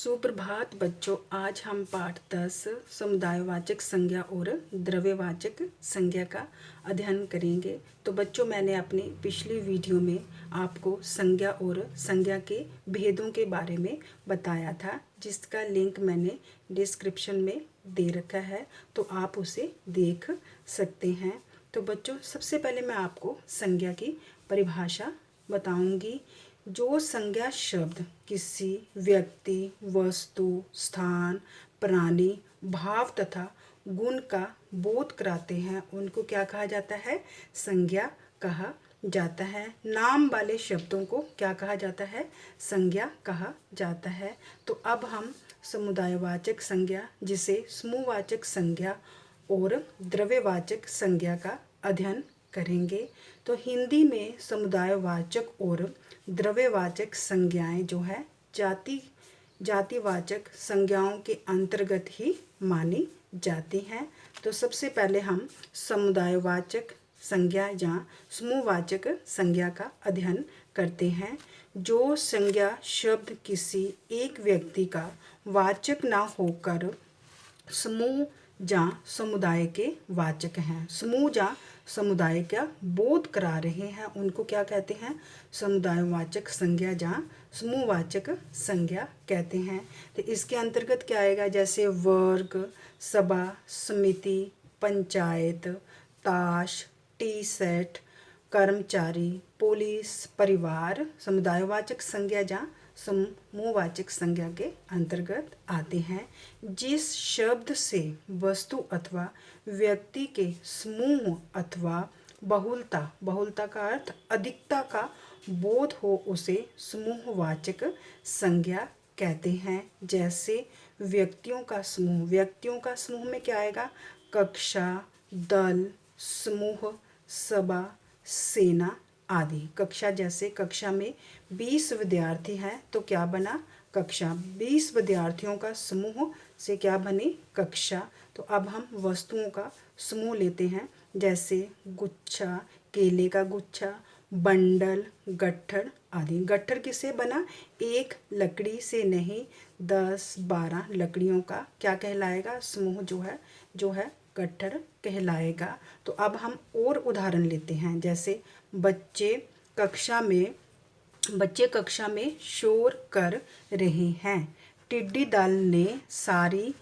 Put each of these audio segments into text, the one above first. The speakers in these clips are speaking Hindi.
सुप्रभात बच्चों। आज हम पाठ 10 समुदायवाचक संज्ञा और द्रव्यवाचक संज्ञा का अध्ययन करेंगे। तो बच्चों, मैंने अपनी पिछली वीडियो में आपको संज्ञा और संज्ञा के भेदों के बारे में बताया था, जिसका लिंक मैंने डिस्क्रिप्शन में दे रखा है, तो आप उसे देख सकते हैं। तो बच्चों, सबसे पहले मैं आपको संज्ञा की परिभाषा बताऊंगी। जो संज्ञा शब्द किसी व्यक्ति, वस्तु, स्थान, प्राणी, भाव तथा गुण का बोध कराते हैं, उनको क्या कहा जाता है? संज्ञा कहा जाता है। नाम वाले शब्दों को क्या कहा जाता है? संज्ञा कहा जाता है। तो अब हम समुदायवाचक संज्ञा, जिसे समूहवाचक संज्ञा और द्रव्यवाचक संज्ञा का अध्ययन करेंगे। तो हिंदी में समुदायवाचक और द्रव्यवाचक संज्ञाएं जो है जातिवाचक संज्ञाओं के अंतर्गत ही मानी जाती हैं। तो सबसे पहले हम समुदायवाचक संज्ञा या समूहवाचक संज्ञा का अध्ययन करते हैं। जो संज्ञा शब्द किसी एक व्यक्ति का वाचक ना होकर समूह या समुदाय के वाचक हैं, समूह या समुदाय का बोध करा रहे हैं, उनको क्या कहते हैं? समुदायवाचक संज्ञा या समूहवाचक संज्ञा कहते हैं। तो इसके अंतर्गत क्या आएगा? जैसे वर्ग, सभा, समिति, पंचायत, ताश, टी सेट, कर्मचारी, पुलिस, परिवार समुदायवाचक संज्ञा या समूहवाचक संज्ञा के अंतर्गत आते हैं। जिस शब्द से वस्तु अथवा व्यक्ति के समूह अथवा बहुलता का अर्थ अधिकता का बोध हो, उसे समूहवाचक संज्ञा कहते हैं। जैसे व्यक्तियों का समूह में क्या आएगा? कक्षा, दल, समूह, सभा, सेना आदि। कक्षा, जैसे कक्षा में 20 विद्यार्थी हैं तो क्या बना? कक्षा। 20 विद्यार्थियों का समूह से क्या बनी? कक्षा। तो अब हम वस्तुओं का समूह लेते हैं, जैसे गुच्छा, केले का गुच्छा, बंडल, गट्ठर आदि। गट्ठर किससे बना? एक लकड़ी से नहीं, 10-12 लकड़ियों का क्या कहलाएगा? समूह जो है गट्ठर कहलाएगा। तो अब हम और उदाहरण लेते हैं, जैसे बच्चे कक्षा में शोर कर रहे हैं। टिड्डी दल ने सारी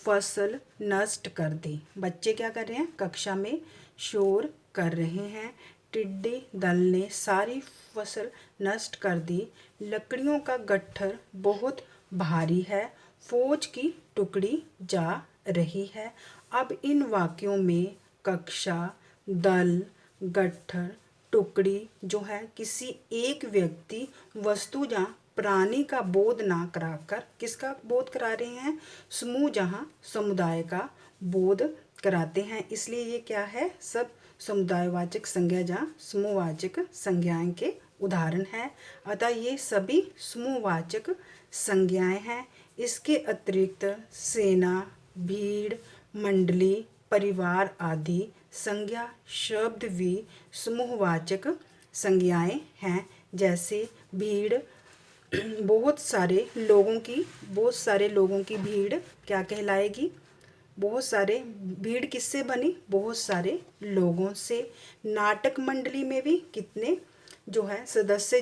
फसल नष्ट कर दी। बच्चे क्या कर रहे हैं? कक्षा में शोर कर रहे हैं। टिड्डी दल ने सारी फसल नष्ट कर दी। लकड़ियों का गट्ठर बहुत भारी है। फौज की टुकड़ी जा रही है। अब इन वाक्यों में कक्षा, दल, गट्ठर, टुकड़ी जो है किसी एक व्यक्ति, वस्तु या प्राणी का बोध ना कराकर किसका बोध करा रहे हैं? समूह जहाँ समुदाय का बोध कराते हैं। इसलिए ये क्या है? सब समुदायवाचक संज्ञा या समूहवाचक संज्ञाएं के उदाहरण हैं। अतः ये सभी समूहवाचक संज्ञाएं हैं। इसके अतिरिक्त सेना, भीड़, मंडली, परिवार आदि संज्ञा शब्द भी समूहवाचक संज्ञाएं हैं। जैसे भीड़, बहुत सारे लोगों की भीड़ क्या कहलाएगी? भीड़ किससे बनी? बहुत सारे लोगों से। नाटक मंडली में भी कितने सदस्य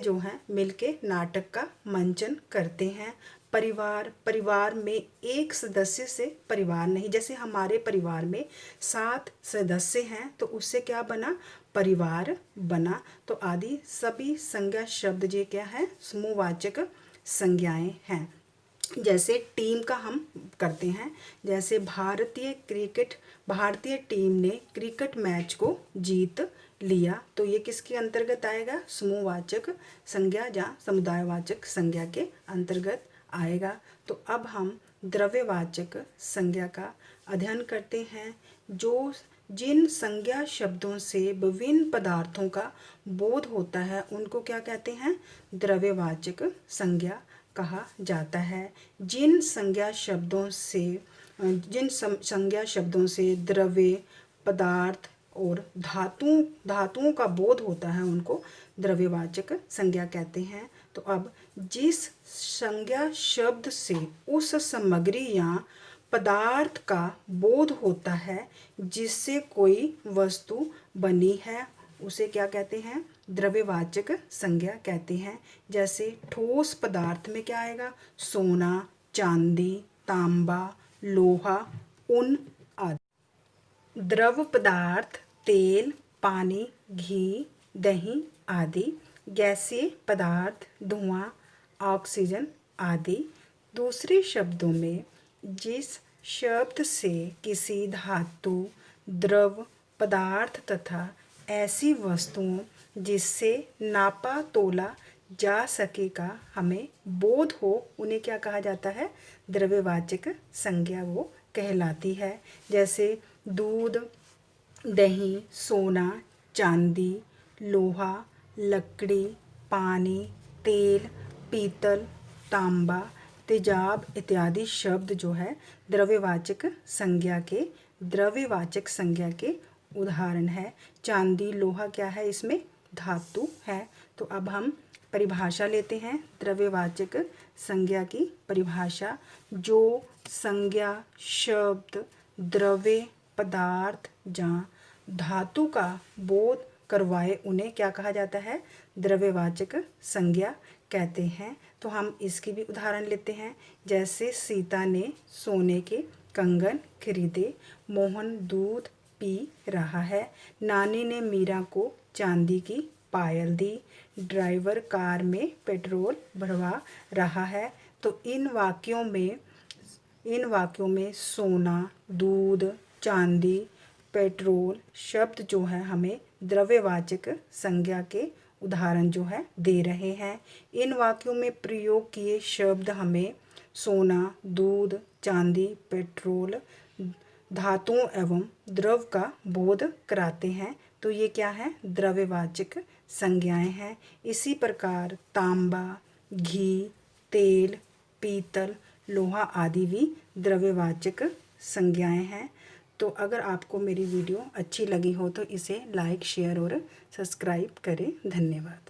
मिलके नाटक का मंचन करते हैं। परिवार में एक सदस्य से परिवार नहीं, जैसे हमारे परिवार में 7 सदस्य हैं तो उससे क्या बना? परिवार बना। तो आदि सभी संज्ञा शब्द ये क्या है? समूहवाचक संज्ञाएं हैं। जैसे टीम का हम करते हैं, जैसे भारतीय टीम ने क्रिकेट मैच को जीत लिया, तो ये किसके अंतर्गत आएगा? समूहवाचक संज्ञा या समुदायवाचक संज्ञा के अंतर्गत आएगा। तो अब हम द्रव्यवाचक संज्ञा का अध्ययन करते हैं। जिन संज्ञा शब्दों से विभिन्न पदार्थों का बोध होता है, उनको क्या कहते हैं? द्रव्यवाचक संज्ञा कहा जाता है। जिन संज्ञा शब्दों से द्रव्य, पदार्थ और धातुओं का बोध होता है, उनको द्रव्यवाचक संज्ञा कहते हैं। तो अब जिस संज्ञा शब्द से उस सामग्री या पदार्थ का बोध होता है जिससे कोई वस्तु बनी है उसे क्या कहते हैं? द्रव्यवाचक संज्ञा कहते हैं। जैसे ठोस पदार्थ में क्या आएगा? सोना, चांदी, तांबा, लोहा, ऊन आदि। द्रव पदार्थ तेल, पानी, घी, दही आदि। गैसीय पदार्थ धुआं, ऑक्सीजन आदि। दूसरे शब्दों में जिस शब्द से किसी धातु, द्रव पदार्थ तथा ऐसी वस्तुओं जिससे नापा तोला जा सके का हमें बोध हो उन्हें क्या कहा जाता है? द्रव्यवाचक संज्ञा वो कहलाती है। जैसे दूध, दही, सोना, चांदी, लोहा, लकड़ी, पानी, तेल, पीतल, तांबा, तेजाब इत्यादि शब्द जो है द्रव्यवाचक संज्ञा के उदाहरण है। चांदी, लोहा क्या है? इसमें धातु है। तो अब हम परिभाषा लेते हैं द्रव्यवाचक संज्ञा की परिभाषा। जो संज्ञा शब्द द्रव्य पदार्थ या धातु का बोध करवाए उन्हें क्या कहा जाता है? द्रव्यवाचक संज्ञा कहते हैं। तो हम इसकी भी उदाहरण लेते हैं। जैसे सीता ने सोने के कंगन खरीदे, मोहन दूध पी रहा है, नानी ने मीरा को चांदी की पायल दी, ड्राइवर कार में पेट्रोल भरवा रहा है। तो इन वाक्यों में सोना, दूध, चांदी, पेट्रोल शब्द जो है हमें द्रव्यवाचक संज्ञा के उदाहरण जो है दे रहे हैं। इन वाक्यों में प्रयोग किए शब्द हमें सोना, दूध, चांदी, पेट्रोल धातुओं एवं द्रव का बोध कराते हैं। तो ये क्या है? द्रव्यवाचक संज्ञाएं हैं। इसी प्रकार तांबा, घी, तेल, पीतल, लोहा आदि भी द्रव्यवाचक संज्ञाएं हैं। तो अगर आपको मेरी वीडियो अच्छी लगी हो तो इसे लाइक, शेयर और सब्सक्राइब करें। धन्यवाद।